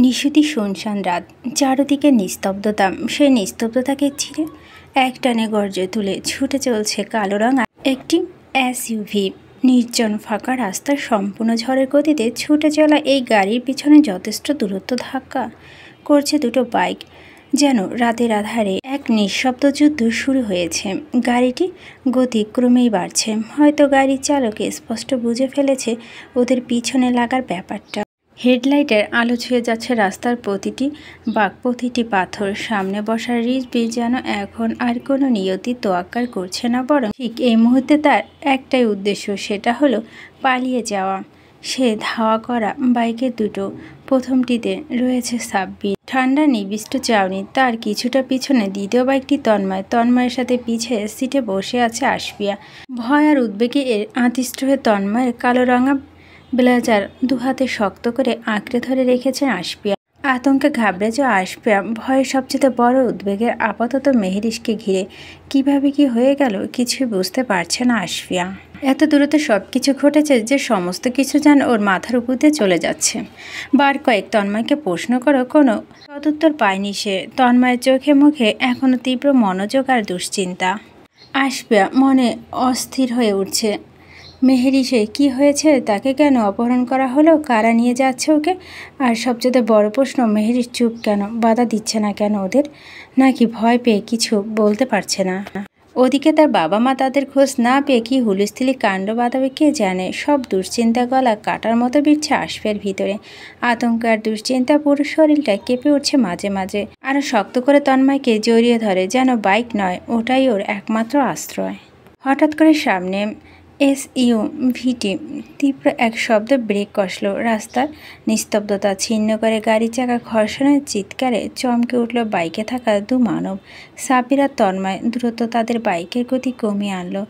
নিশুতি শুনশান রাত, চারদিকে নিস্তব্ধতা। সেই নিস্তব্ধতাকে ছিঁড়ে একটানে গর্জে তুলে ছুটে চলছে কালো রঙা একটি এসইউভি। নির্জন ফাঁকা রাস্তার সম্পূর্ণ ঝড়ের গতিতে ছুটে চলা এই গাড়ির পিছনে যথেষ্ট দূরত্ব ধাক্কা করছে দুটো বাইক। যেন রাতের আধারে এক নিঃশব্দ যুদ্ধ শুরু হয়েছে। গাড়িটি গতি ক্রমেই বাড়ছে। হয়তো গাড়ির চালক স্পষ্ট বুঝে ফেলেছে ওদের পিছনে লাগার ব্যাপারটা। হেডলাইটের আলো ছুঁয়ে যাচ্ছে রাস্তার প্রতিটি বাঁক, প্রতিটি পাথর। সামনে বসা রিজভি যেন এখন আর কোনো নিয়তি তোয়াক্কা করছে না, বরং ঠিক এই মুহূর্তে তার একটাই উদ্দেশ্য, সেটা হলো পালিয়ে যাওয়া। সে ধাওয়া করা বাইকের দুটো, প্রথমটিতে রয়েছে সাব্বির, ঠান্ডা নিবিষ্ট চাউনি। তার কিছুটা পিছনে দ্বিতীয় বাইকটি তন্ময়ের সাথে পিছে সিটে বসে আছে আশফিয়া। ভয় আর উদ্বেগে এর আতিষ্ঠ হয়ে তন্ময়ের কালো রঙা ব্লেজার দুহাতে শক্ত করে আঁকড়ে ধরে রেখেছেন আশফিয়া। আতঙ্কে ঘাবড়ে যাওয়া আশফিয়া, ভয়ের সবচেয়ে বড় উদ্বেগের আপাতত মেহেরিশকে ঘিরে। কিভাবে কি হয়ে গেল কিছুই বুঝতে পারছে না আশফিয়া। এত দূরত্বে সব কিছু ঘটেছে যে সমস্ত কিছু যেন ওর মাথার উপর দিয়ে চলে যাচ্ছে। বার কয়েক তন্ময়কে প্রশ্ন করো, কোনো সদুত্তর পায়নি সে। তন্ময়ের চোখে মুখে এখনো তীব্র মনোযোগ আর দুশ্চিন্তা। আশফিয়া মনে অস্থির হয়ে উঠছে। মেহেরিশে কি হয়েছে? তাকে কেন অপহরণ করা হলো? কারা নিয়ে যাচ্ছে ওকে? আর সবচেয়ে বড় প্রশ্ন, মেহেরিশ চুপ কেন? বাধা দিচ্ছে না কেন ওদের? নাকি ভয় পেয়ে কিছু বলতে পারছে না? ওদিকে তার বাবা মা তাদের খোঁজ না পেয়ে কি হুলস্থুলি কাণ্ড বাঁধাবে কে জানে। সব দুশ্চিন্তা গলা কাটার মতো বিড়ছে আশফিয়ার ভিতরে। আতঙ্ক আর দুশ্চিন্তা পুরো শরীরটা কেঁপে উঠছে মাঝে মাঝে। আরও শক্ত করে তন্ময়কে জড়িয়ে ধরে, যেন বাইক নয়, ওটাই ওর একমাত্র আশ্রয়। হঠাৎ করে সামনে এসইউভিটি তীব্র এক শব্দে ব্রেক কষল। রাস্তার নিস্তব্ধতা ছিন্ন করে গাড়ির চাকা ঘর্ষণের চিৎকারে চমকে উঠল বাইকে থাকা দু মানব। সাব্বির আর তন্ময় দ্রুত তাদের বাইকের গতি কমিয়ে আনলো,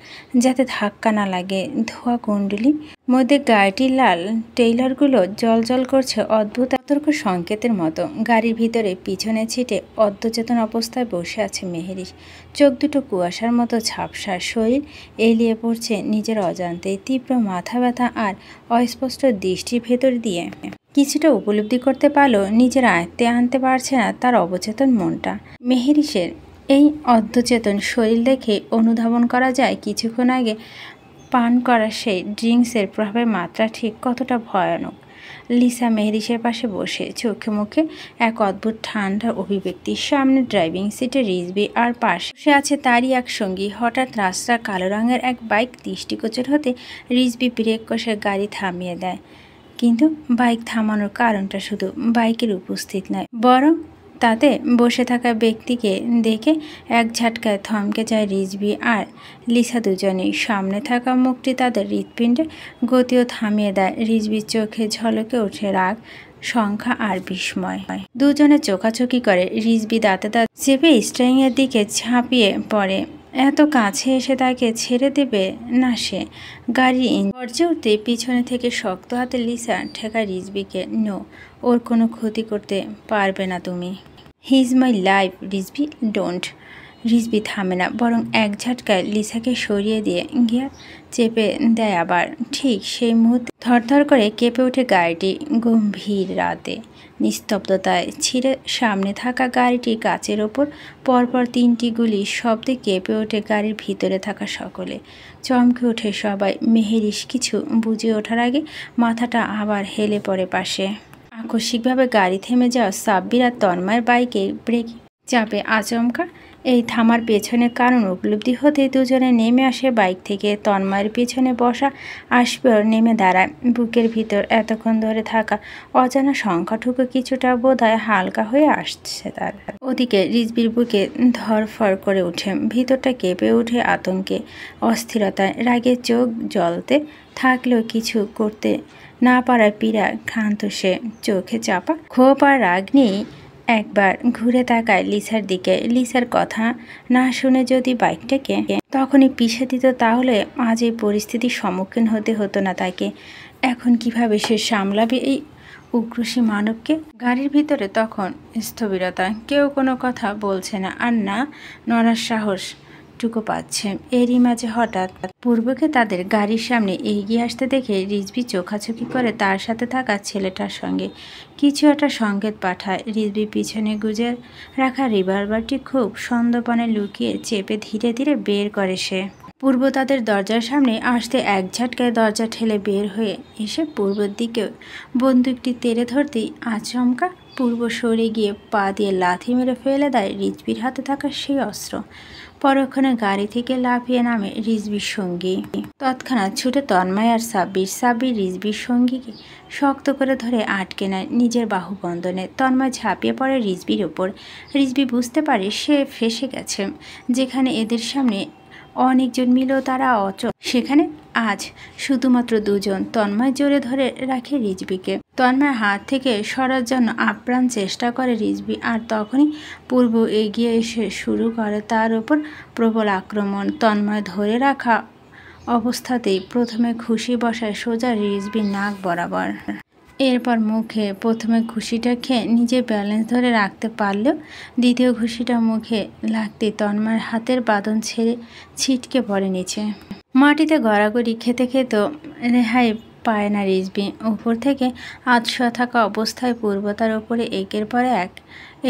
যাতে ধাক্কা না লাগে। ধোঁয়া কুণ্ডলির মধ্যে গাড়িটির লাল টেইলারগুলো জ্বলজ্বল করছে অদ্ভুত সতর্ক সংকেতের মতো। গাড়ির ভিতরে পিছনে ছিটে অর্ধচেতন অবস্থায় বসে আছে মেহেরিশ। চোখ দুটো কুয়াশার মতো ঝাপসা, শরীর এলিয়ে পড়ছে নিজের অজান্তে। তীব্র মাথা ব্যথা আর অস্পষ্ট দৃষ্টির ভেতর দিয়ে কিছুটা উপলব্ধি করতে পারলো নিজের আয়ত্তে আনতে পারছে না তার অবচেতন মনটা। মেহেরিশের এই অর্ধচেতন শরীর দেখে অনুধাবন করা যায় কিছুক্ষণ আগে পান করা সেই ড্রিঙ্কসের প্রভাবের মাত্রা ঠিক কতটা ভয়ানক। লিসা মেহেরিশের পাশে বসে, চোখে মুখে এক অদ্ভুত ঠান্ডা অভিব্যক্তি। সামনে ড্রাইভিং সিটে রিজভি আর পাশে বসে আছে তারই এক সঙ্গী। হঠাৎ রাস্তার কালো রঙের এক বাইক দৃষ্টিগোচর হতে রিজভি ব্রেক কষে গাড়ি থামিয়ে দেয়। কিন্তু বাইক থামানোর কারণটা শুধু বাইকের উপস্থিত নয়, বরং তাতে বসে থাকা ব্যক্তিকে দেখে এক ঝাটকায় থমকে যায় রিজভি আর লিসা দুজনেই। সামনে থাকা মুখটি তাদের হৃৎপিণ্ডে গতিও থামিয়ে দেয়। রিজভির চোখে ঝলকে ওঠে রাগ, সংখ্যা আর বিস্ময়। দুজনে চোখাচোখি করে। রিজভি দাঁতে দাঁত চেপে স্টিয়ারিংয়ের দিকে ঝাঁপিয়ে পড়ে। এত কাছে এসে তাকে ছেড়ে দেবে না সে। গাড়ি গর্জে উঠতে পিছনে থেকে শক্ত হাতে লিসা ঠেকায় রিজভিকে। নো, ওর কোনো ক্ষতি করতে পারবে না তুমি। He is my life Rizvi, don't. Rizvi থামে না, বরং এক ঝটকায় লিসাকে সরিয়ে দিয়ে গিয়ার চেপে দেয় আবার। ঠিক সেই মুহূর্তে থরথর করে কেঁপে ওঠে গাড়িটি। গম্ভীর রাতে নিস্তব্ধতায় ছিঁড়ে সামনে থাকা গাড়িটির কাচের ওপর পরপর তিনটি গুলি শব্দে কেঁপে ওঠে গাড়ির ভিতরে থাকা সকলে। চমকে ওঠে সবাই। মেহেরিশ কিছু বুঝে ওঠার আগে মাথাটা আবার হেলে পড়ে পাশে। আকস্মিকভাবে গাড়ি থেমে যাওয়া সাব্বির আর তন্ময়ের বাইকে ব্রেক চাপে আচমকা এই থামার পেছনের কারণ উপলব্ধি হতে দুজনে নেমে আসে বাইক থেকে। তন্ময়ের পিছনে বসা আশফিয়াও নেমে দাঁড়ায়। বুকের ভিতর এতক্ষণ ধরে থাকা অজানা সংখ্যাটুকু কিছুটা বোধহয় হালকা হয়ে আসছে তার। ওদিকে রিজভির বুকে ধরফর করে ওঠে, ভিতরটা কেঁপে ওঠে আতঙ্কে, অস্থিরতায়। রাগে চোখ জ্বলতে থাকলেও কিছু করতে না পারার পীড়া ক্ষান্ত সে। চোখে চাপা ক্ষোভ আর রাগ নিয়ে একবার ঘুরে তাকায় লিসার দিকে। লিসার কথা না শুনে যদি বাইকটাকে তখনই পিষে দিত, তাহলে আজ এই পরিস্থিতির সম্মুখীন হতে হতো না তাকে। এখন কিভাবে সে সামলাবে এই উগ্রসী মানবকে? গাড়ির ভিতরে তখন স্থবিরতা। কেউ কোনো কথা বলছে না, আর না নড়ার সাহস। একটুকু পাচ্ছে। এরই মাঝে হঠাৎ পূর্বকে তাদের গাড়ির সামনে এগিয়ে আসতে দেখে রিজভি চোখাচোখি করে তার সাথে থাকা ছেলেটার সঙ্গে কিছু একটা সংকেত পাঠায়। রিজভি পিছনে গুজে রাখা রিভলভারটি খুব সন্দর্পণে লুকিয়ে চেপে ধীরে ধীরে বের করে সে। পূর্ব তাদের দরজার সামনে আসতে এক ঝটকায় দরজা ঠেলে বের হয়ে এসে পূর্বের দিকে বন্দুকটি তেড়ে ধরতেই আচমকা পূর্ব সরে গিয়ে পা দিয়ে লাথি মেরে ফেলে দেয় রিজভির হাতে থাকা সেই অস্ত্র। পরক্ষণে গাড়ি থেকে লাফিয়ে নামে রিজভির সঙ্গী। তৎক্ষণাৎ ছুটে তন্ময় আর সাব্বির রিজভির সঙ্গীকে শক্ত করে ধরে আটকে নেয় নিজের বাহুবন্ধনে। তন্ময় ঝাঁপিয়ে পড়ে রিজভির ওপর। রিজভি বুঝতে পারে সে ফেঁসে গেছে। যেখানে এদের সামনে অনেকজন মিলেও তারা অচল, সেখানে আজ শুধুমাত্র দুজন। তন্ময় জোরে ধরে রাখে রিজভিকে। তন্ময়ের হাত থেকে সরার জন্য আপ্রাণ চেষ্টা করে রিজভি, আর তখনই পূর্ব এগিয়ে এসে শুরু করে তার ওপর প্রবল আক্রমণ। তন্ময় ধরে রাখা অবস্থাতেই প্রথমে ঘুষি বসায় সোজা রিজভির নাক বরাবর। এরপর মুখে প্রথমে ঘুষিটা খেয়ে নিজে ব্যালেন্স ধরে রাখতে পারলেও দ্বিতীয় ঘুষিটা মুখে লাগতে তন্ময়ের হাতের বাঁধন ছেড়ে ছিটকে পড়ে নিচে। মাটিতে গড়াগড়ি খেতে খেতেও রেহাই পায় না রিজভি। উপর থেকে আধশোয়া থাকা অবস্থায় পূর্ব তার ওপরে একের পর এক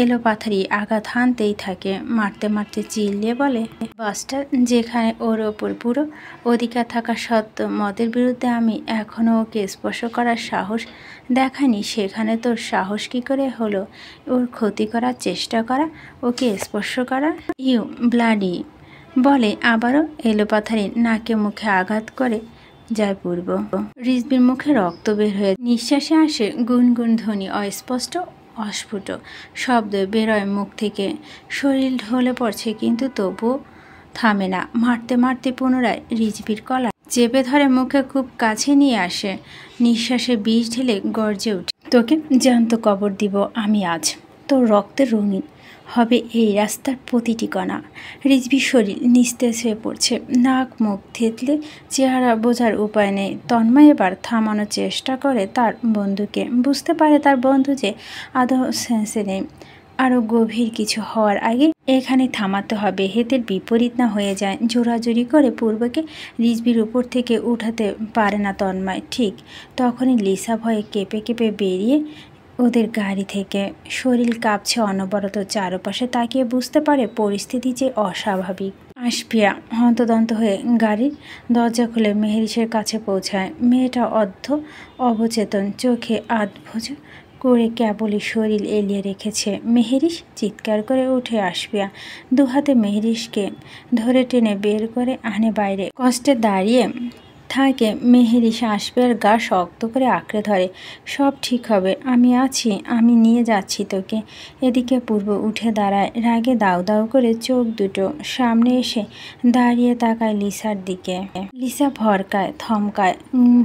এলোপাথারি আঘাত হানতেই থাকে। মারতে মারতে চিল্লিয়ে বলে, বাস্টার, যেখানে ওর ওপর পুরো অধিকার থাকা সত্ত্বেও মতের বিরুদ্ধে আমি এখনও ওকে স্পর্শ করার সাহস দেখানি, সেখানে তোর সাহস কী করে হলো ওর ক্ষতি করার চেষ্টা করা, ওকে স্পর্শ করা? ইউ ব্লাডি, বলে আবারও এলোপাথারি নাকে মুখে আঘাত করে যায় পূর্ব। রিজভির মুখে রক্ত বের হয়ে নিঃশ্বাসে আসে গুনগুন ধ্বনি, অস্পষ্ট অস্ফুট শব্দ বেরোয় মুখ থেকে। শরীর ঢলে পড়ছে কিন্তু তবুও থামে না। মারতে মারতে পুনরায় রিজভির কলা চেপে ধরে মুখে খুব কাছে নিয়ে আসে। নিঃশ্বাসে বিষ ঢেলে গর্জে উঠে, তোকে জ্যান্ত কবর দিব আমি আজ। তোর রক্তের রঙিন হবে এই রাস্তার প্রতিটি কণা। রিজভির শরীর নিস্তেজ হয়ে পড়ছে, নাক মুখ থেতলে চেহারা বোঝার উপায় নেই। তন্ময় এবার থামানোর চেষ্টা করে তার বন্ধুকে। বুঝতে পারে তার বন্ধু যে আদৌ সেন্সে নেই। আরও গভীর কিছু হওয়ার আগে এখানে থামাতে হবে, হেতের বিপরীত না হয়ে যায়। জোরাজুরি করে পূর্বকে রিজভির উপর থেকে উঠাতে পারে না তন্ময়। ঠিক তখনই লিসা ভয়ে কেঁপে কেঁপে বেরিয়ে ওদের গাড়ি থেকে। শরীর কাঁপছে অনবরত। চারপাশে তাকিয়ে বুঝতে পারে পরিস্থিতি যে অস্বাভাবিক। আশফিয়া হন্তদন্ত হয়ে গাড়ির দরজা খুলে মেহেরিসের কাছে পৌঁছায়। মেয়েটা অবচেতন, চোখে আধবোঝ করে কেবলই শরীর এলিয়ে রেখেছে। মেহেরিস, চিৎকার করে উঠে আশফিয়া দুহাতে মেহেরিসকে ধরে টেনে বের করে আনে বাইরে। কষ্টে দাঁড়িয়ে থাকে মেহেরিস আশফিয়ার গা শক্ত করে আঁকড়ে ধরে। সব ঠিক হবে, আমি আছি, আমি নিয়ে যাচ্ছি তোকে। এদিকে পূর্ব উঠে দাঁড়ায়, রাগে দাউ দাউ করে চোখ দুটো সামনে এসে দাঁড়িয়ে তাকায় লিসার দিকে। লিসা ভরকায়, থমকায়,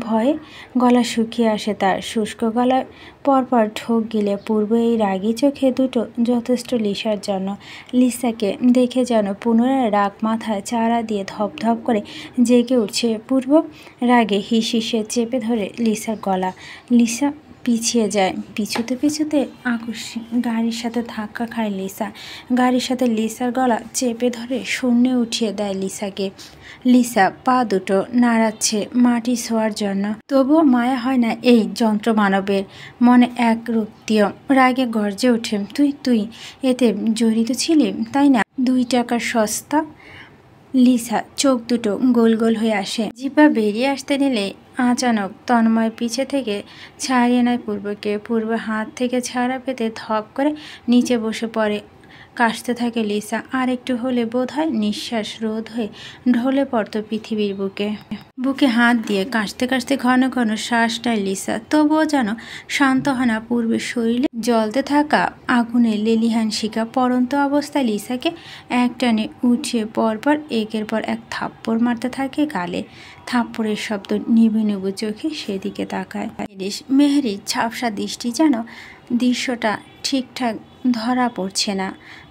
ভয়ে গলা শুকিয়ে আসে তার। শুষ্ক গলায় পরপর ঢোক গিলে পূর্ব এই রাগী চোখে দুটো যথেষ্ট লিসার জন্য। লিসাকে দেখে যেন পুনরায় রাগ মাথায় চারা দিয়ে ধপধপ করে জেগে উঠছে। পূর্ব রাগে হিসে চেপে ধরে লিসার গলা। লিসা পিছিয়ে যায়। পিছুতে পিছুতে আকস্মিক গাড়ির সাথে ধাক্কা খায় লিসা। গাড়ির সাথে লিসার গলা চেপে ধরে শূন্যে উঠিয়ে দেয় লিসাকে। লিসা পা দুটো নাড়াচ্ছে মাটি ছোঁয়ার জন্য, তবুও মায়া হয় না এই যন্ত্র মানবের। মনে এক রক্তিও রাগে গর্জে ওঠে, তুই এতে জড়িত ছিলি তাই না? 2 টাকার সস্তা। লিসা চোখ দুটো গোল গোল হয়ে আসে। জিহ্বা বেরিয়ে আসতে নিলে আচানক তন্ময় পিছে থেকে ছাড়িয়ে নেয় পূর্বকে। পূর্ব হাত থেকে ছাড়া পেতে ধপ করে নিচে বসে পড়ে। কাশতে থাকে লিসা। আর একটু হলে বোধহয় নিঃশ্বাস রোধ হয়ে ঢলে পড়তো পৃথিবীর বুকে। বুকে হাত দিয়ে কাশতে কাশতে ঘন ঘন শ্বাস নেয় লিসা। তবুও যেন শান্ত হয় না পূর্বের শরীরে জ্বলতে থাকা আগুনে লেলিহান শিখা। পড়ন্ত অবস্থায় লিসাকে এক টানে উঠিয়ে পরপর একের পর এক থাপ্পড় মারতে থাকে গালে। থাপ্পড়ের শব্দ নিভু নিভু চোখে সেদিকে তাকায় মেহেরির ঝাপসা দৃষ্টি। যেন দৃশ্যটা ঠিকঠাক ধরা পড়ছে না,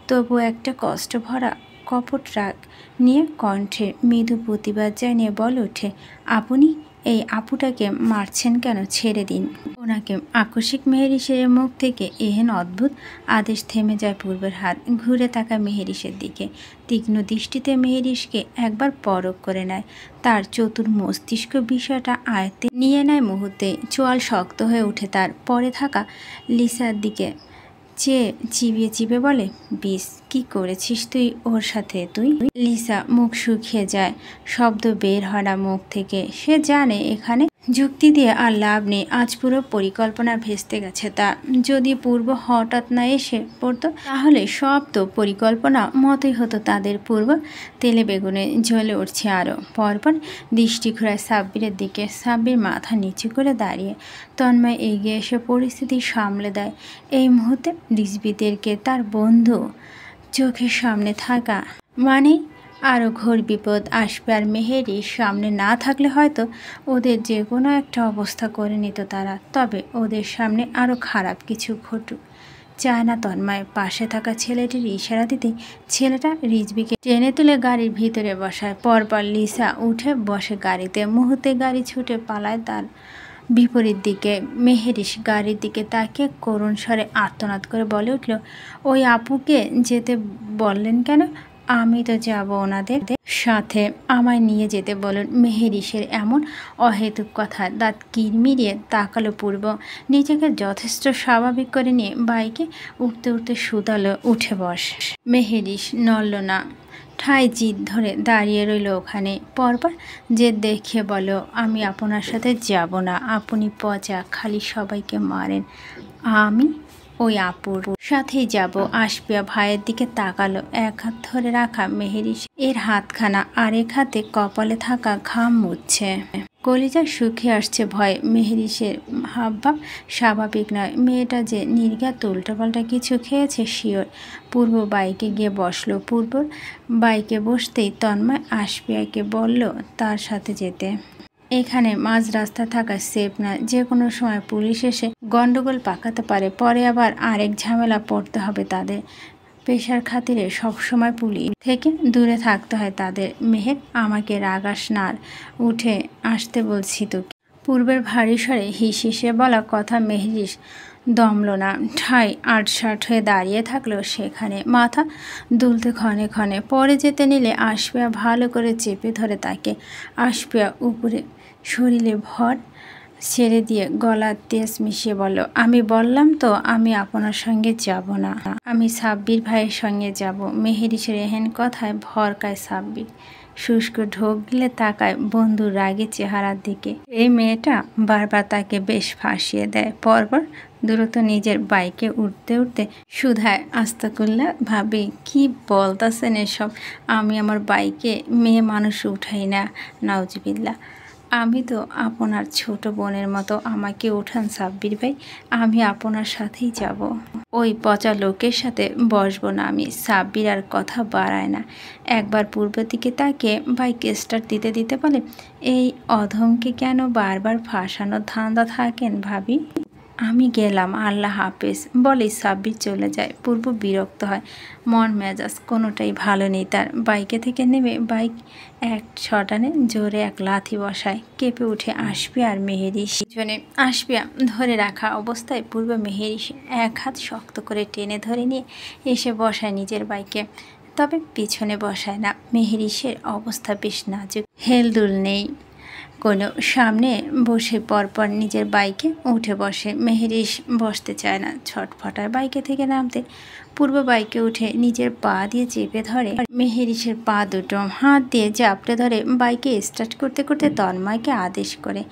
তবু একটা কষ্ট ভরা কপট রাগ নিয়ে কণ্ঠে মৃদু প্রতিবাদ জানিয়ে বলে ওঠে, আপনি এই আপুটাকে মারছেন কেন? ছেড়ে দিন ওনাকে। আকস্মিক মেহেরিশের মুখ থেকে এহেন অদ্ভুত আদেশ থেমে যায় পূর্বের হাত। ঘুরে তাকায় মেহেরিশের দিকে। তীক্ষ্ণ দৃষ্টিতে মেহেরিশকে একবার পরখ করে নেয়। তার চতুর মস্তিষ্ক বিষয়টা আয়ত্তে নিয়ে নেয় মুহূর্তে। চোয়াল শক্ত হয়ে ওঠে তার। পরে থাকা লিসার দিকে চেয়ে চিবিয়ে চিবিয়ে বলে, বিষ কি করেছিস তুই ওর সাথে? তুই? লিসা মুখ শুকিয়ে যায়, শব্দ বের হয় না মুখ থেকে। সে জানে এখানে যুক্তি দিয়ে আর লাভ নেই। আজ পুরো পরিকল্পনা ভেস্তে গেছে তার। যদি পূর্ব হঠাৎ না এসে পড়তো তাহলে সব তো পরিকল্পনা মতোই হতো তাদের। পূর্ব তেলে বেগুনে জ্বলে উঠছে আরও। পরপর দৃষ্টি ঘোরায় সাব্বিরের দিকে। সাব্বির মাথা নিচু করে দাঁড়িয়ে। তন্ময় এগিয়ে এসে পরিস্থিতি সামলে দেয়। এই মুহূর্তে রিজবিদেরকে তার বন্ধু চোখের সামনে থাকা মানে আরও ঘোর বিপদ আসবে। আর মেহেরির সামনে না থাকলে হয়তো ওদের যে কোনো একটা অবস্থা করে নিত তারা। তবে ওদের সামনে আরও খারাপ কিছু ঘটুক চায় না তন্ময়। পাশে থাকা ছেলেটির ইশারা দিতেই ছেলেটা রিজবিকে টেনে তুলে গাড়ির ভিতরে বসায়। পরপর লিসা উঠে বসে গাড়িতে। মুহূর্তে গাড়ি ছুটে পালায় তার বিপরীত দিকে। মেহেরিশ গাড়ির দিকে তাকিয়ে করুণ স্বরে আর্তনাদ করে বলে উঠল, ওই আপুকে যেতে বললেন কেন? আমি তো যাব ওনাদের সাথে, আমায় নিয়ে যেতে বলুন। মেহেরিশের এমন অহেতুক কথা দাঁত কিরমিরিয়ে তাকালো পূর্ব। নিজেকে যথেষ্ট স্বাভাবিক করে নিয়ে বাইকে উঠতে উঠতে শুধালো, উঠে বস। মেহেরিশ নড়ল না, ঠায় জিদ ধরে দাঁড়িয়ে রইল ওখানে। পরপর যে দেখে বলো, আমি আপনার সাথে যাব না। আপনি পচা, খালি সবাইকে মারেন। আমি ওই আপুর সাথেই যাব। আসপিয়া ভাইয়ের দিকে তাকালো। এক হাত ধরে রাখা মেহেরিশ এর হাতখানা আরেক হাতে কপালে থাকা ঘাম মুছছে। কলিজা শুকিয়ে আসছে ভয়। মেহেরিশের হাবভাব স্বাভাবিক নয়। মেয়েটা যে নির্ঘাত উল্টোপাল্টা কিছু খেয়েছে শিওর। পূর্ব বাইকে গিয়ে বসলো। পূর্বর বাইকে বসতেই তন্ময় আসপিয়াকে বলল তার সাথে যেতে। এখানে মাঝ রাস্তা থাকা সেফ না। যে কোনো সময় পুলিশ এসে গন্ডগোল পাকাতে পারে। পরে আবার আরেক ঝামেলা পড়তে হবে তাদের। পেশার খাতিরে সবসময় পুলিশ থেকে দূরে থাকতে হয় তাদের। মেহের, আমাকে রাগাস না, উঠে আসতে বলছি তো। পূর্বের ভারী স্বরে হিসে বলা কথা মেহেরিশ দমল না। ঠাই আটসাট হয়ে দাঁড়িয়ে থাকলো সেখানে, মাথা দুলতে ক্ষণে ক্ষণে। পরে যেতে নিলে আসপিয়া ভালো করে চেপে ধরে তাকে। আসপিয়া উপরে শরীরে ভর ছেড়ে দিয়ে গলার তেজ মিশিয়ে বলল, আমি বললাম তো আমি আপনার সঙ্গে যাব না। আমি সাব্বির ভাইয়ের সঙ্গে যাব। মেহেরিশের এহেন কথায় ভরকায় সাব্বির। শুষ্ক ঢোক গিলে তাকায় বন্ধুর রাগী চেহারার দিকে। এই মেয়েটা বারবার তাকে বেশ ফাঁসিয়ে দেয়। পরপর দ্রুত নিজের বাইকে উঠতে উঠতে সুধায়, আস্তাকুল্লা ভাবি, কি বলতাছেন এসব? আমি আমার বাইকে মেয়ে মানুষ উঠাই না। নাউজুবিল্লাহ। আমি তো আপনার ছোট বোনের মতো, আমাকে ওঠান সাব্বির ভাই। আমি আপনার সাথেই যাব। ওই পচা লোকের সাথে বসবো না আমি। সাব্বির আর কথা বাড়ায় না। একবার পূর্বের দিকে তাকিয়ে বাইক স্টার্ট দিতে দিতে বলে, এই অধমকে কেন বারবার ফাঁসানোর ধান্দা থাকেন ভাবি? আমি গেলাম, আল্লাহ হাফেজ বলে সাব্বির চলে যায়। পূর্ব বিরক্ত হয়। মন মেজাজ কোনোটাই ভালো নেই তার। বাইকে থেকে নেমে বাইক এক ছটানে জোরে এক লাথি বসায়। কেঁপে উঠে আসপিয়া আর মেহেরিশ। পিছনে আসপিয়া ধরে রাখা অবস্থায় পূর্ব মেহেরিশ এক হাত শক্ত করে টেনে ধরে নিয়ে এসে বসায় নিজের বাইকে। তবে পিছনে বসায় না। মেহেরিশের অবস্থা বেশ নাজুক, হেলদুল নেই কোনো। সামনে বসে পরপর নিজের বাইকে উঠে বসে। মেহেরিশ বসতে চায় না, ছটফটায় বাইকে থেকে নামতে। পূর্ব বাইকে উঠে নিজের পা দিয়ে চেপে ধরে মেহেরিশের পা দুটো। হাত দিয়ে চাপড়ে ধরে বাইকে স্টার্ট করতে করতে তন্ময়কে আদেশ করে,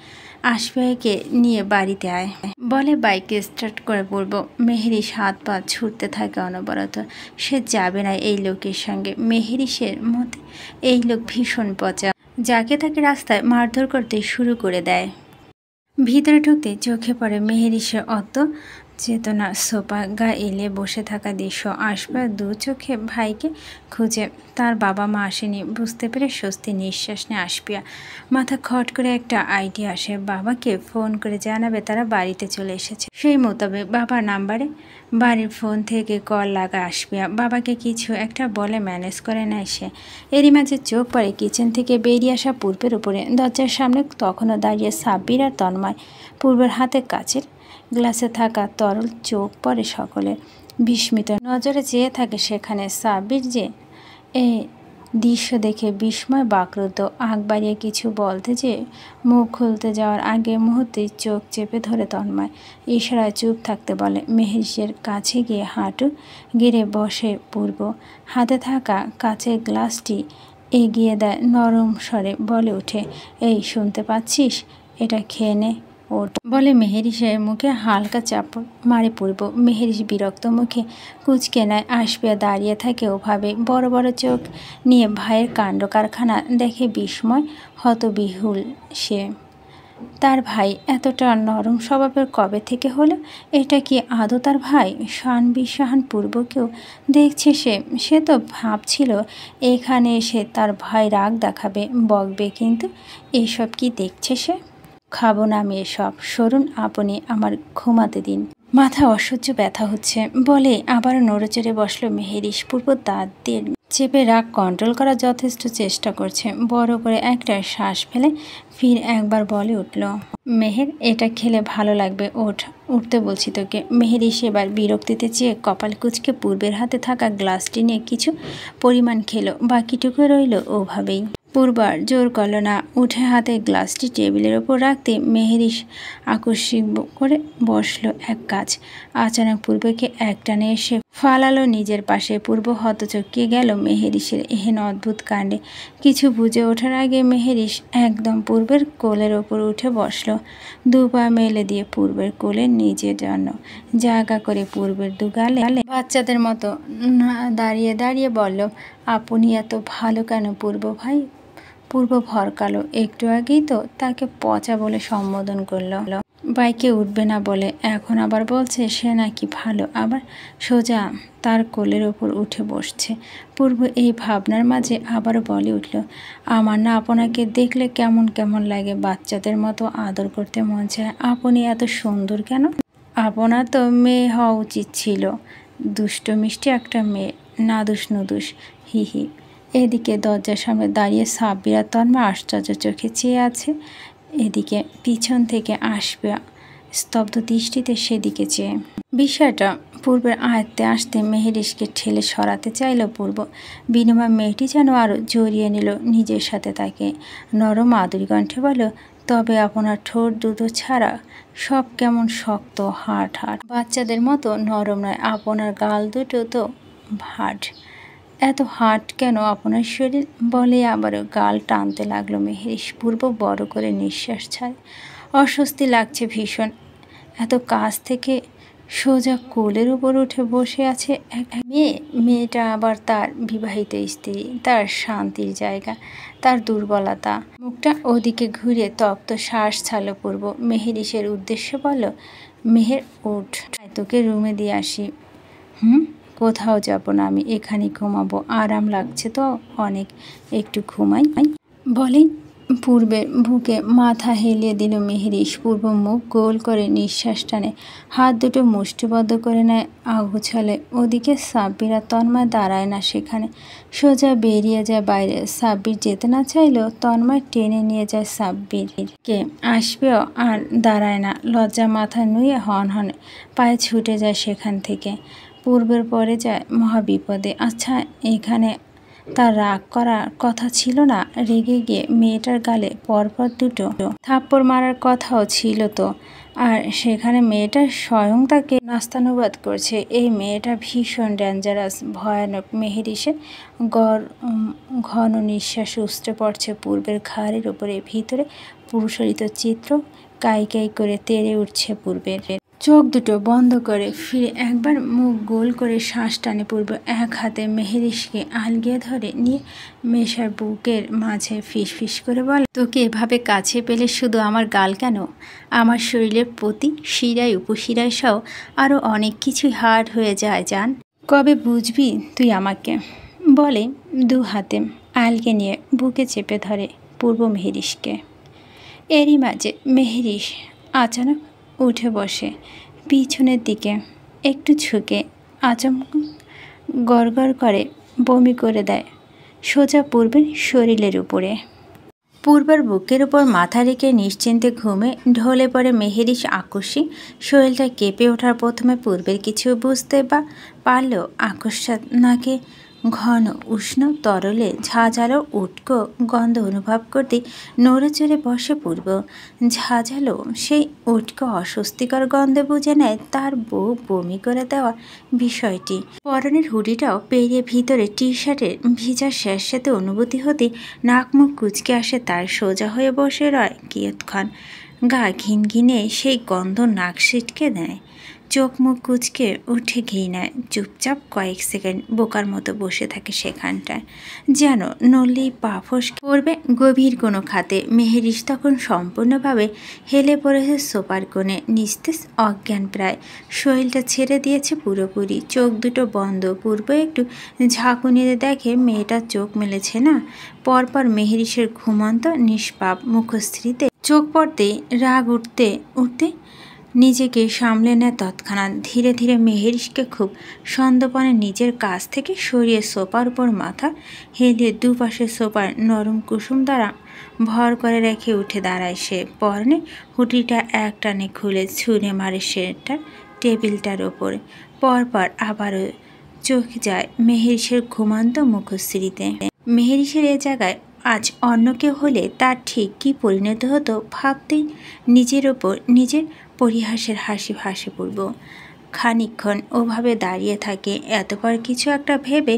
আসপিয়াকে নিয়ে বাড়িতে আয় বলে বাইকে স্টার্ট করে পূর্ব। মেহেরিশ হাত পা ছুটতে থাকে অনবরত। সে যাবে না এই লোকের সঙ্গে। মেহেরিশের মতে এই লোক ভীষণ পচা, যাকে তাকে রাস্তায় মারধর করতে শুরু করে দেয়। ভিতরে ঢুকতে চোখে পড়ে মেহেরিশের অত চেতনা সোফা গা এলে বসে থাকা দৃশ্য। আসবা দু চোখে ভাইকে খুঁজে। তার বাবা মা আসেনি বুঝতে পেরে স্বস্তি নিঃশ্বাস নেয় আসপিয়া। মাথা খট করে একটা আইডিয়া আসে, বাবাকে ফোন করে জানাবে তারা বাড়িতে চলে এসেছে। সেই মোতাবেক বাবার নাম্বারে বাড়ির ফোন থেকে কল লাগায় আসপিয়া। বাবাকে কিছু একটা বলে ম্যানেজ করে নেয় সে। এরই মাঝে চোখ পড়ে কিচেন থেকে বেরিয়ে আসা পূর্বের উপরে। দরজার সামনে তখনও দাঁড়িয়ে সাব্বির আর তন্ময়। পূর্বের হাতে কাচের গ্লাসে থাকা তরল চোখ পড়ে সকলে বিস্মিত নজরে চেয়ে থাকে সেখানে। সাব্বির যে এই দৃশ্য দেখে বিস্ময় বাকরুদ্ধ। আগ বাড়িয়ে কিছু বলতে যে মুখ খুলতে যাওয়ার আগে মুহূর্তেই চোখ চেপে ধরে তন্ময়। ইশারায় চুপ থাকতে বলে। মেহেরিসের কাছে গিয়ে হাঁটু গেড়ে বসে পূর্ব। হাতে থাকা কাচের গ্লাসটি এগিয়ে দেয় নরম স্বরে, বলে উঠে, এই শুনতে পাচ্ছিস, এটা খেয়ে নে। ওঠ বলে মেহেরিসের মুখে হালকা চাপড় মারে পূর্ব। মেহেরিস বিরক্ত মুখে কুচকে নেয়। আসপিয়া দাঁড়িয়ে থাকে ওভাবে, বড় বড় চোখ নিয়ে ভাইয়ের কাণ্ড কারখানা দেখে বিস্ময় হতবিহুল সে। তার ভাই এতটা নরম স্বভাবের কবে থেকে হলো? এটা কি আদৌ তার ভাই? শান পূর্বকেও দেখছে সে। সে তো ভাবছিল এখানে এসে তার ভাই রাগ দেখাবে, বকবে, কিন্তু এসব কি দেখছে সে। খাবো না আমি এসব, সরুন আপনি, আমার ঘুমাতে দিন। মাথা অসহ্য ব্যথা হচ্ছে বলে আবার নড়েচড়ে বসলো মেহেরিস। পূর্ব দাঁত দিয়ে চেপে রাগ কন্ট্রোল করার যথেষ্ট চেষ্টা করছে। বড় করে একটা শ্বাস ফেলে ফির একবার বলে উঠল, মেহের, এটা খেলে ভালো লাগবে, ওঠ, উঠতে বলছি তোকে। মেহেরিস এবার বিরক্তিতে চেয়ে কপাল কুচকে পূর্বের হাতে থাকা গ্লাসটি নিয়ে কিছু পরিমাণ খেলো, বাকিটুকু রইল ওভাবেই। পূর্বার জোর করল না, উঠে হাতে গ্লাসটি টেবিলের ওপর রাখতে মেহেরিস আকস্মিক করে বসলো এক কাজ। আচানক পূর্বকে একটানে এসে ফালালো নিজের পাশে। পূর্ব হতচকিয়ে গেল মেহেরিসের এহেন অদ্ভুত কাণ্ডে। কিছু বুঝে ওঠার আগে মেহেরিস একদম পূর্বের কোলের ওপর উঠে বসলো, দু পা মেলে দিয়ে পূর্বের কোলে নিজের জন্য জায়গা করে পূর্বের দুগালে বাচ্চাদের মতো দাঁড়িয়ে দাঁড়িয়ে বলল, আপনি এত ভালো কেন পূর্ব ভাই? পূর্ব ভরকালো। একটু আগেই তো তাকে পচা বলে সম্বোধন করলো, বাইকে উঠবে না বলে, এখন আবার বলছে সে নাকি ভালো, আবার সোজা তার কোলের ওপর উঠে বসছে। পূর্ব এই ভাবনার মাঝে আবারও বলে উঠল, আমার না আপনাকে দেখলে কেমন কেমন লাগে, বাচ্চাদের মতো আদর করতে মন চায়। আপনি এত সুন্দর কেন? আপনার তো মেয়ে হওয়া উচিত ছিল, দুষ্ট মিষ্টি একটা মেয়ে, নাদুস নুদুস, হি হি। এদিকে দরজার সামনে দাঁড়িয়ে সাব্বির আর তন্ময় আশ্চর্য চোখে চেয়ে আছে। এদিকে পিছন থেকে আসপিয়া স্তব্ধ দৃষ্টিতে সেদিকে চেয়ে। বিষয়টা পূর্বের আয়ত্তে আসতে মেহেরিসকে ঠেলে সরাতে চাইল পূর্ব। বিনিময় মেয়েটি যেন আরও জড়িয়ে নিল নিজের সাথে তাকে। নরম আদুরি কণ্ঠে বলল, তবে আপনার ঠোঁট দুটো ছাড়া সব কেমন শক্ত, হাট হাট, বাচ্চাদের মতো নরম নয়। আপনার গাল দুটো তো হাট, এত হাট কেন আপনার শরীর? বলে আবারও গাল টানতে লাগলো মেহেরিস। পূর্ব বড় করে নিঃশ্বাস ছাড়ে। অস্বস্তি লাগছে ভীষণ। এত কাছ থেকে সোজা কোলের উপর উঠে বসে আছে এক মেয়ে। মেয়েটা আবার তার বিবাহিত স্ত্রী, তার শান্তির জায়গা, তার দুর্বলতা। মুখটা ওদিকে ঘুরে তপ্ত শ্বাস ছাড়ল পূর্ব। মেহেরিসের উদ্দেশ্যে বলল, মেহের উঠ, তোকে রুমে দিয়ে আসি। কোথাও যাব না আমি, এখানেই ঘুমাবো, আরাম লাগছে তো অনেক, একটু ঘুমাই বলেই পূর্বের বুকে মাথা হেলিয়ে দিল মেহেরিস। পূর্ব মুখ গোল করে নিঃশ্বাস টানে, হাত দুটো মুষ্টিবদ্ধ করে নেয় আগুছালে। ওদিকে সাব্বির আর তন্ময় দাঁড়ায় না সেখানে, সোজা বেরিয়ে যায় বাইরে। সাব্বির যেতে না চাইলেও তন্ময় টেনে নিয়ে যায় সাব্বিরকে। আসবেও আর দাঁড়ায় না, লজ্জা মাথা নুয়ে হন হন পায়ে ছুটে যায় সেখান থেকে। পূর্বের পরে যায় মহাবিপদে। আচ্ছা, এখানে তার রাগ করার কথা ছিল না? রেগে গিয়ে মেয়েটার গালে পরপর দুটো থাপ্পড় মারার কথাও ছিল তো। আর সেখানে মেয়েটা স্বয়ং তাকে নাস্তানুবাদ করছে। এই মেয়েটা ভীষণ ডেঞ্জারাস, ভয়ানক। মেহেরিসের ঘন নিঃশ্বাস উষ্ট্রে পড়ছে পূর্বের ঘাড়ের উপরে। ভিতরে প্রসারিত চিত্র কাই কাই করে তেড়ে উঠছে পূর্বের। চোখ দুটো বন্ধ করে ফিরে একবার মুখ গোল করে শ্বাস টানে পূর্ব। এক হাতে মেহেরিশকে আলগিয়ে ধরে নিয়ে মেশার বুকের মাঝে ফিসফিস করে বলে, তোকে এভাবে কাছে পেলে শুধু আমার গাল কেন, আমার শরীরের প্রতি শিরায় উপশিরায় সহ আরও অনেক কিছুই হার্ড হয়ে যায় জান। কবে বুঝবি তুই আমাকে? বলে দু হাতে আলগে নিয়ে বুকে চেপে ধরে পূর্ব মেহেরিশকে। এরই মাঝে মেহেরিশ আচানক উঠে বসে, পিছনের দিকে একটু ঝুঁকে আচমক গড়গড় করে বমি করে দেয় সোজা পূর্বের শরীরের উপরে। পূর্বের বুকের উপর মাথা রেখে নিশ্চিন্তে ঘুমে ঢলে পড়ে মেহেরিশ আকস্মিক শরীরটা কেঁপে ওঠার প্রথমে পূর্বের কিছু বুঝতে বা পারলেও আকস্মাৎ নাকে ঘন উষ্ণ তরলে ঝাঁঝালো উটকো গন্ধ অনুভব করতে নড়ে চড়ে বসে পূর্ব। ঝাঁঝালো সেই উটকো অস্বস্তিকর গন্ধে বুঝে নেয় তার বউ বমি করে দেওয়া বিষয়টি। পরনের হুডিটাও পেরিয়ে ভিতরে টি শার্টের ভিজা স্যাঁতস্যাঁতে অনুভূতি হতে নাক মুখ কুচকে আসে তার। সোজা হয়ে বসে রয় কিয়ৎক্ষণ, গা ঘিনঘিনে সেই গন্ধ নাক ছিটকে দেয়। চোখ মুখ কুচকে উঠে ঘৃণায় চুপচাপ কয়েক সেকেন্ড বোকার মতো বসে থাকে সেখানটায়, যেন নড়লেই পা ফসকে পড়বে গভীর কোনো খাতে। মেহেরিশ তখন সম্পূর্ণভাবে হেলে পড়েছে সোফার কোণে, নিস্তেজ অজ্ঞান প্রায়, শরীরটা ছেড়ে দিয়েছে পুরোপুরি। চোখ দুটো বন্ধ। পূর্ব একটু ঝাঁকুনিতে দেখে মেয়েটার চোখ মেলেছে না। পরপর মেহেরিশের ঘুমন্ত নিষ্পাপ মুখশ্রীতে চোখ পড়তেই রাগ উঠতে উঠতে নিজেকে সামলে নেয় তৎক্ষণাৎ। ধীরে ধীরে মেহেরিশকে খুব সন্দর্পণে নিজের কাছ থেকে সরিয়ে সোফার উপর মাথা হেলিয়ে দুপাশে সোফার নরম কুসুম দ্বারা ভর করে রেখে উঠে দাঁড়ায় সে। পরনে হুডিটা এক টানে খুলে ছুঁড়ে মারে সেটা টেবিলটার ওপরে। পরপর আবারও চোখ যায় মেহেরিশের ঘুমন্ত মুখশ্রীতে। মেহেরিশের এ জায়গায় আজ অন্য কেউ হলে তার ঠিক কী পরিণত হতো ভাবতেই নিজের ওপর নিজের পরিহাসের হাসি ভাসে পূর্ব। খানিকক্ষণ ওভাবে দাঁড়িয়ে থাকে, এতপর কিছু একটা ভেবে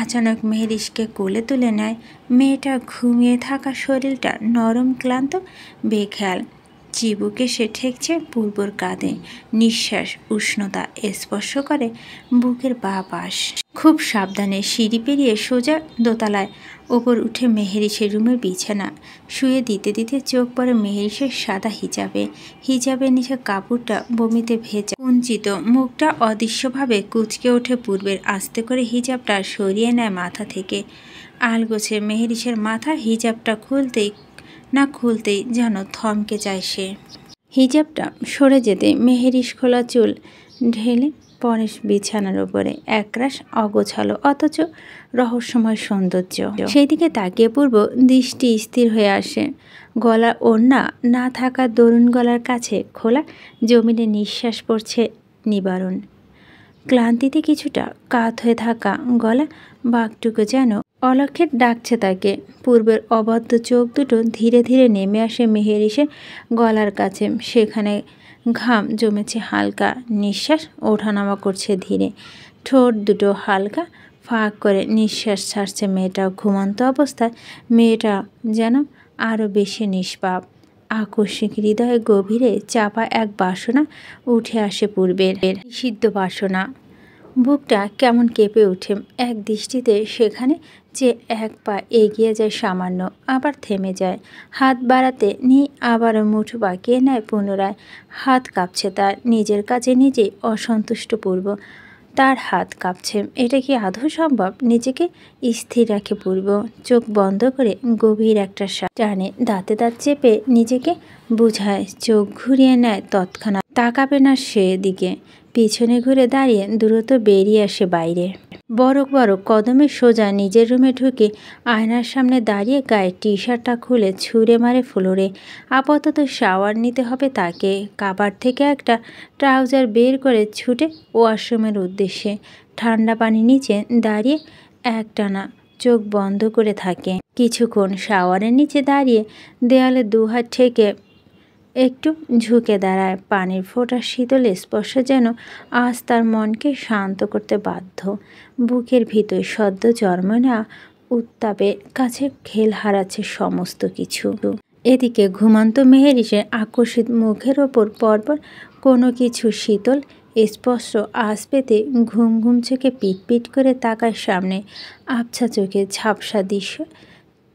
আচানক মেহেরিশকে কোলে তুলে নেয়। মেয়েটা ঘুমিয়ে থাকা শরীরটা নরম ক্লান্ত বেখেয়াল, চিবুকে সে ঠেকছে পূর্বর কাঁধে। নিঃশ্বাস উষ্ণতা স্পর্শ করে বুকের বাঁ পাশ। খুব সাবধানে সিঁড়ি পেরিয়ে সোজা দোতলায় ওপর উঠে মেহেরিশের রুমের বিছানা শুয়ে দিতে দিতে চোখ পড়ে মেহেরিশের সাদা হিজাবে। হিজাবের নিচে কাপড়টা বমিতে ভেজা, কুঞ্চিত, মুখটা অদৃশ্যভাবে কুঁচকে ওঠে পূর্বের। আস্তে করে হিজাবটা সরিয়ে নেয় মাথা থেকে। আলগোছে মেহেরিশের মাথা। হিজাবটা খুলতেই না খুলতেই যেন থমকে যায় সে। হিজাবটা সরে যেতে মেহেরিশ খোলা চুল ঢেলে পরে বিছানার উপরে, একরাশ অগোছালো অথচ রহস্যময় সৌন্দর্য। সেই দিকে তাকিয়ে পূর্ব দৃষ্টি স্থির হয়ে আসে। গলা ওড়না না থাকা দরুণ গলার কাছে খোলা জমিনে নিঃশ্বাস পড়ছে নিবারণ। ক্লান্তিতে কিছুটা কাত হয়ে থাকা গলা বাঘটুকু যেন অলক্ষে ডাকছে তাকে। পূর্বের অবাধ্য চোখ দুটো ধীরে ধীরে নেমে আসে মেহেরিশের গলার কাছে। সেখানে ঘাম জমেছে হালকা, নিঃশ্বাস ওঠানামা করছে ধীরে। ঠোঁট দুটো হালকা ফাঁক করে নিঃশ্বাস ছাড়ছে মেয়েটা। ঘুমন্ত অবস্থায় মেয়েটা যেন আরও বেশি নিষ্পাপ। আকস্মিক হৃদয়ে গভীরে চাপা এক বাসনা উঠে আসে পূর্বের, নিষিদ্ধ বাসনা। বুকটা কেমন কেঁপে ওঠে। এক দৃষ্টিতে সেখানে যে এক পা এগিয়ে যায় সামান্য, আবার থেমে যায়। হাত বাড়াতে নিয়ে আবারও মুঠো বাঁকিয়ে নেয় পুনরায়। হাত কাঁপছে তার, নিজের কাছে নিজেই অসন্তুষ্ট পূর্ব। তার হাত কাঁপছে, এটা কি আদৌ সম্ভব? নিজেকে স্থির রাখে পূর্ব। চোখ বন্ধ করে গভীর একটা শ্বাস টানে, দাঁতে দাঁত চেপে নিজেকে বুঝায়। চোখ ঘুরিয়ে নেয় তৎক্ষণাৎ, তাকাবে না সেদিকে। পিছনে ঘুরে দাঁড়িয়ে দ্রুত বেরিয়ে আসে বাইরে। বড় বড় কদমে সোজা নিজের রুমে ঢুকে আয়নার সামনে দাঁড়িয়ে গায়ে টি শার্টটা খুলে ছুঁড়ে মারে ফ্লোরে। আপাতত শাওয়ার নিতে হবে তাকে। কাবার্ড থেকে একটা ট্রাউজার বের করে ছুটে ওয়াশরুমের উদ্দেশ্যে। ঠান্ডা পানি নিচে দাঁড়িয়ে একটানা চোখ বন্ধ করে থাকে কিছুক্ষণ। শাওয়ারের নিচে দাঁড়িয়ে দেয়ালে দুহাত ঠেকে একটু ঝুঁকে দাঁড়ায়। পানির ফোঁটা শীতল স্পর্শ যেন আজ তার মনকে শান্ত করতে বাধ্য। বুকের ভিতর সদ্য জন্ম নেওয়া উত্তাপের কাছে খেল হারাচ্ছে সমস্ত কিছু। এদিকে ঘুমন্ত মেহেরিশের আকস্মিক মুখের ওপর পরপর কোনো কিছু শীতল স্পর্শ আঁচ পেতে ঘুম ঘুম চোখে পিটপিট করে তাকায় সামনে। আবছা চোখে ঝাপসা দৃশ্য,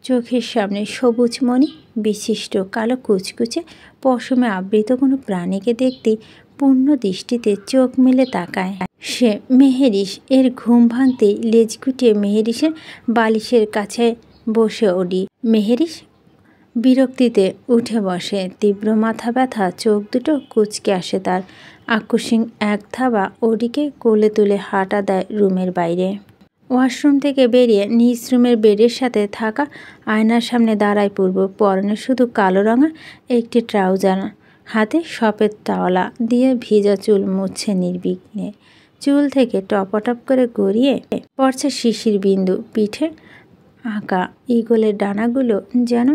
চোখের সামনে সবুজ মণি বিশিষ্ট কালো কুচকুচে পশমে আবৃত কোনো প্রাণীকে দেখতে পূর্ণ দৃষ্টিতে চোখ মেলে তাকায় সে। মেহেরিশ এর ঘুম ভাঙতেই লেজ গুটিয়ে মেহেরিশের বালিশের কাছে বসে ওঠি। মেহেরিশ বিরক্তিতে উঠে বসে। তীব্র মাথা ব্যথা, চোখ দুটো কুচকে আসে তার। আকস্মিক এক ধাবা ওডিকে কোলে তুলে হাঁটা দেয় রুমের বাইরে। ওয়াশরুম থেকে বেরিয়ে নিজ রুমের বেডের সাথে থাকা আয়নার সামনে দাঁড়ায় পূর্ব। পরনে শুধু কালো রঙা একটি ট্রাউজার, হাতে সফেদ টাওয়ালা দিয়ে ভিজা চুল মুছছে নির্বিঘ্নে। চুল থেকে টপটপ করে গড়িয়ে পড়ছে শিশির বিন্দু। পিঠে আঁকা ঈগলের ডানাগুলো যেন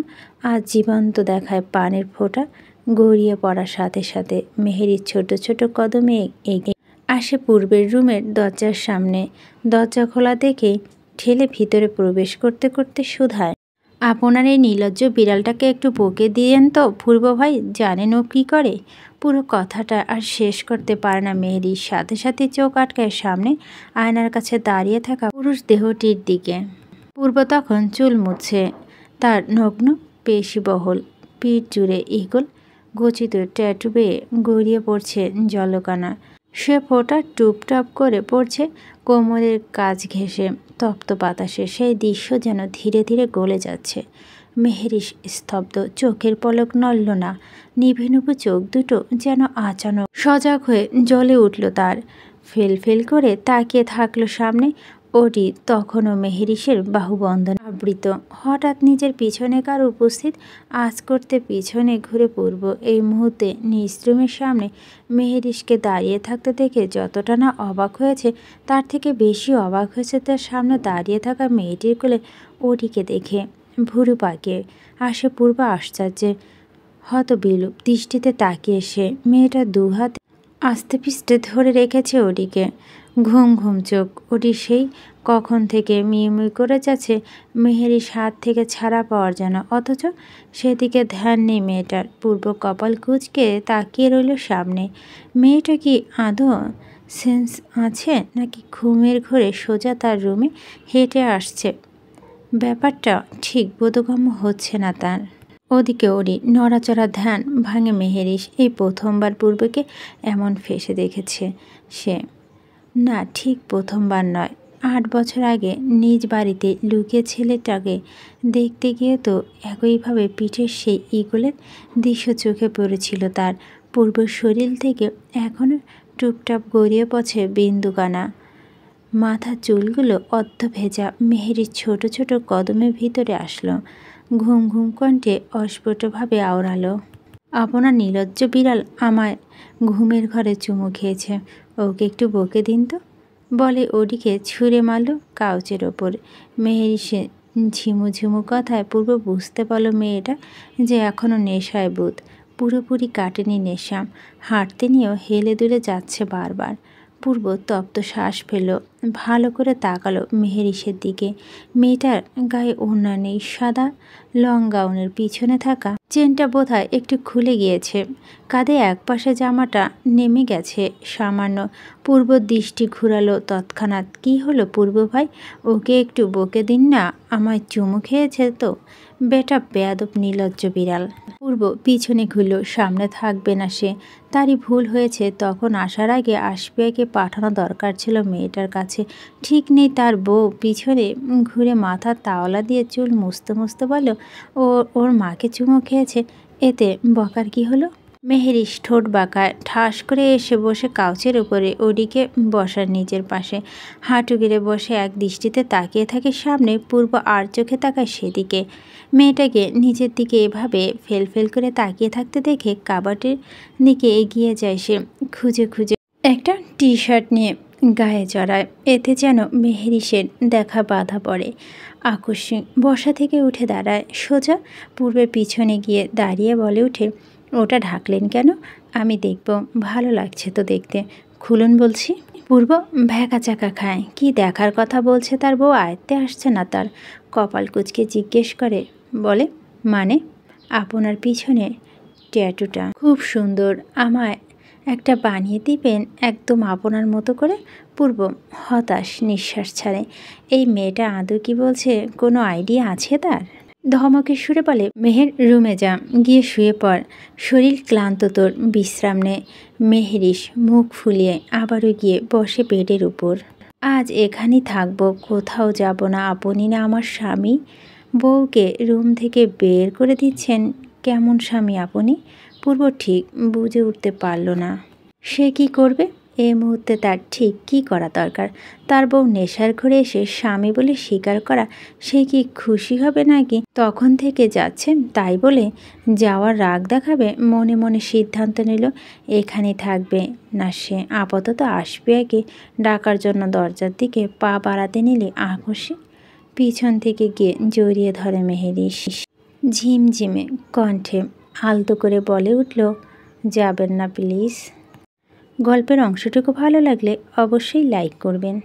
আজ জীবন্ত দেখায় পানির ফোঁটা গড়িয়ে পড়ার সাথে সাথে। মেহেরির ছোট ছোট কদমে এগিয়ে আসে পূর্বের রুমের দরজার সামনে। দরজা খোলা দেখে ঠেলে ভিতরে প্রবেশ করতে করতে শুধায়, আপনার এই নির্লজ্জ বিড়ালটাকে একটু বকে দিয়েন তো পূর্ব ভাই, জানেন ও কী করে। পুরো কথাটা আর শেষ করতে পারে না মেহেরির, সাথে সাথে চোখ আটকায় সামনে আয়নার কাছে দাঁড়িয়ে থাকা পুরুষ দেহটির দিকে। পূর্ব তখন চুল মুছছে, তার নগ্ন পেশিবহুল পিঠ জুড়ে ঈগল গচিত ট্যাটু বেয়ে গড়িয়ে পড়ছে জলকানা। সে ফোঁটা টুপটাপ করে পড়ছে কোমরের কাজ ঘেঁষে তপ্ত বাতাসে। সেই দৃশ্য যেন ধীরে ধীরে গলে যাচ্ছে। মেহেরিশ স্তব্ধ, চোখের পলক নড়ল না। নিভে নিভু চোখ দুটো যেন আচানক সজাগ হয়ে জ্বলে উঠল তার। ফেল ফেল করে তাকিয়ে থাকলো সামনে। ওটি তখনও মেহেরিশের বাহুবন্ধন আবৃত। হঠাৎ নিজের পিছনে কারো উপস্থিত আঁচ করতে পিছনে ঘুরে পূর্ব। এই মুহূর্তে নিজ রুমের সামনে মেহেরিশকে দাঁড়িয়ে থাকতে দেখে যতটা না অবাক হয়েছে, তার থেকে বেশি অবাক হয়েছে তার সামনে দাঁড়িয়ে থাকা মেয়েটির কোলে ওটিকে দেখে। ভুরু পাকিয়ে আসে পূর্ব আশ্চর্যে হতবিলুপ দৃষ্টিতে তাকিয়ে সে। মেয়েটা দুহাতে আস্তে পিস্তে ধরে রেখেছে ওটিকে। ঘুম ঘুম চোখ। ওটি সেই কখন থেকে মিউমিউ করে যাচ্ছে মেহেরিশ হাত থেকে ছাড়া পাওয়ার জন্য, অথচ সেদিকে ধ্যান নেই মেয়েটার। পূর্ব কপাল কুঁচকে তাকিয়ে রইল সামনে। মেয়েটা কি আদৌ সেন্স আছে, নাকি ঘুমের ঘোরে সোজা তার রুমে হেঁটে আসছে? ব্যাপারটা ঠিক বোধগম্য হচ্ছে না তার। ওদিকে ওরই নড়াচড়া ধ্যান ভাঙে মেহেরিশ। এই প্রথমবার পূর্বকে এমন ফেঁসে দেখেছে সে। না, ঠিক প্রথমবার নয়। 8 বছর আগে নিজ বাড়িতে লুকিয়ে ছেলেটাকে দেখতে গিয়ে তো একইভাবে পিঠের সেই ঈগলের দৃশ্য চোখে পড়েছিল তার। পূর্ব শরীর থেকে এখনও টুপটাপ গড়িয়ে পড়ছে বিন্দুকানা। মাথার চুলগুলো অর্ধ ভেজা। মেহেরির ছোট ছোট কদমের ভিতরে আসলো। ঘুম ঘুম কণ্ঠে অস্ফুটভাবে আওড়ালো, আপনার নির্লজ্জ বিড়াল আমায় ঘুমের ঘরে চুমু খেয়েছে, ওকে একটু বকে দিন তো, বলে ওদিকে ছুঁড়ে মারল কাউচের ওপর। মেহেরিশে ঝিমু ঝিমু কথায় পূর্ব বুঝতে পারল মেয়েটা যে এখনও নেশায় বুধ, পুরোপুরি কাটেনি নেশা। হাঁটতে নিয়েও হেলে দুলে যাচ্ছে বারবার। পূর্ব তপ্ত শ্বাস ফেলল, ভালো করে তাকালো মেহেরিশের দিকে। মেয়েটার গায়ে ওড়না নেই। সাদা লং গাউনের পিছনে থাকা চেনটা বোধহয় একটু খুলে গিয়েছে। কাঁধে একপাশে জামাটা নেমে গেছে সামান্য। পূর্ব দৃষ্টি ঘুরালো তৎক্ষণাৎ। কি হলো পূর্ব ভাই, ওকে একটু বকে দিন না, আমায় চুমু খেয়েছে তো। বেটা বেয়াদব নির্লজ্জ বিড়াল। পূর্ব পিছনে ঘুরল, সামনে থাকবে না সে। তারই ভুল হয়েছে। তখন আসার আগে আশপিয়াকে পাঠানো দরকার ছিল মেয়েটার কাছে। ঠিক নেই তার বউ। পিছনে ঘুরে মাথার তাওয়ালা দিয়ে চুল মুছতে মুছতে বলল ওর মাকে চুমু খেয়েছে, এতে বকার কি হলো? মেহেরিশ ঠোঁট বাঁকায় ঠাস করে এসে বসে কাউচের উপরে, ওদিকে বসার নিজের পাশে হাঁটু গেড়ে বসে এক দৃষ্টিতে তাকিয়ে থাকে সামনে। পূর্ব আর চোখে তাকায় সেদিকে। মেয়েটাকে নিজের দিকে এভাবে ফেল ফেল করে তাকিয়ে থাকতে দেখে কাবাটের দিকে এগিয়ে যায় সে। খুঁজে খুঁজে একটা টি শার্ট নিয়ে গায়ে জড়ায়। এতে যেন মেহেরিশের দেখা বাধা পড়ে। আকস্মিক বসা থেকে উঠে দাঁড়ায়, সোজা পূর্বের পিছনে গিয়ে দাঁড়িয়ে বলে উঠে, ওটা ঢাকলেন কেন? আমি দেখব, ভালো লাগছে তো দেখতে, খুলুন বলছি। পূর্ব ভ্যাকা চাকা খায়। কি দেখার কথা বলছে তার বউ আয়ত্তে আসছে না তার। কপাল কুঁচকে জিজ্ঞেস করে, বলে মানে আপনার পিছনে ট্যাটুটা খুব সুন্দর, আমায় একটা বানিয়ে দিবেন একদম আপনার মতো করে। পূর্ব হতাশ নিঃশ্বাস ছাড়ে। এই মেয়েটা আদৌ কি বলছে, কোনো আইডিয়া আছে তার? ধমকের সুরে বলে, মেহের রুমে যা, গিয়ে শুয়ে পড়, শরীর ক্লান্ত তোর, বিশ্রাম নে। মেহেরিস মুখ ফুলিয়ে আবারও গিয়ে বসে বেডের উপর। আজ এখানেই থাকবো, কোথাও যাব না। আপনি না আমার স্বামী? বউকে রুম থেকে বের করে দিচ্ছেন। কেমন স্বামী আপনি? পূর্ব ঠিক বুঝে উঠতে পারল না সে কি করবে। এই মুহূর্তে তার ঠিক কী করা দরকার। তার বউ নেশার ঘরে এসে স্বামী বলে স্বীকার করা, সে কি খুশি হবে নাকি? তখন থেকে যাচ্ছেন তাই বলে যাওয়ার রাগ দেখাবে? মনে মনে সিদ্ধান্ত নিল এখানেই থাকবে না সে। আপাতত আসবে আগে। ডাকার জন্য দরজার দিকে পা বাড়াতে নিলে আকস্মিক পিছন থেকে গিয়ে জড়িয়ে ধরে মেহেরিস। ঝিমঝিমে কণ্ঠে আলতো করে বলে উঠল, যাবেন না প্লিজ। গল্পের অংশটুকু ভালো লাগলে অবশ্যই লাইক করবেন।